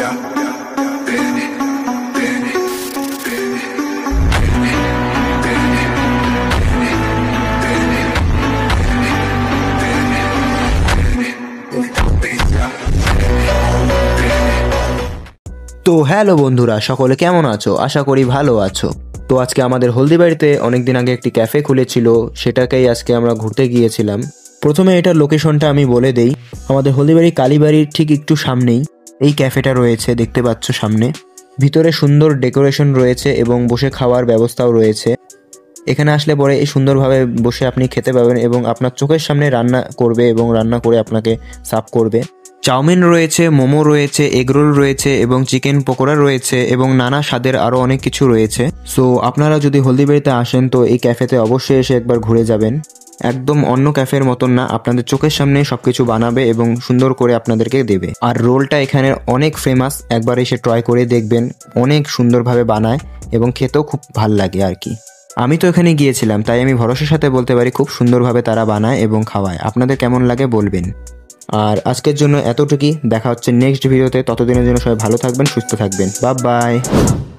তো হ্যালো বন্ধুরা, সকলে কেমন আছো? আশা করি ভালো আছো। তো আজকে আমাদের হলদিবাড়িতে অনেকদিন আগে একটি ক্যাফে খুলেছিল, সেটাকেই আজকে আমরা ঘুরতে গিয়েছিলাম। প্রথমে এটার লোকেশনটা আমি বলে দেই। আমাদের হলদিবাড়ি কালীবাড়ির ঠিক একটু সামনেই এই ক্যাফেটা রয়েছে, দেখতে পাচ্ছ সামনে। ভিতরে সুন্দর ডেকোরেশন রয়েছে এবং বসে খাওয়ার ব্যবস্থাও রয়েছে। এখানে আসলে পরে এই সুন্দরভাবে বসে আপনি খেতে পাবেন এবং আপনার চোখের সামনে রান্না করবে এবং রান্না করে আপনাকে সার্ভ করবে। চাউমিন রয়েছে, মোমো রয়েছে, এগরোল রয়েছে এবং চিকেন পকোড়া রয়েছে এবং নানা স্বাদের আরও অনেক কিছু রয়েছে। সো আপনারা যদি হলদিবাড়িতে আসেন তো এই ক্যাফেতে অবশ্যই এসে একবার ঘুরে যাবেন। একদম অন্য ক্যাফের মতন না, আপনাদের চোখের সামনে সবকিছু বানাবে এবং সুন্দর করে আপনাদেরকে দেবে। আর রোলটা এখানে অনেক ফেমাস, একবার এসে ট্রাই করে দেখবেন। অনেক সুন্দরভাবে বানায় এবং খেতেও খুব ভাল লাগে আর কি। আমি তো এখানে গিয়েছিলাম, তাই আমি ভরসার সাথে বলতে পারি খুব সুন্দরভাবে তারা বানায় এবং খাওয়ায়। আপনাদের কেমন লাগে বলবেন। আর আজকের জন্য এতটুকুই, দেখা হচ্ছে নেক্সট ভিডিওতে। ততদিনের জন্য সবাই ভালো থাকবেন, সুস্থ থাকবেন। Bye bye.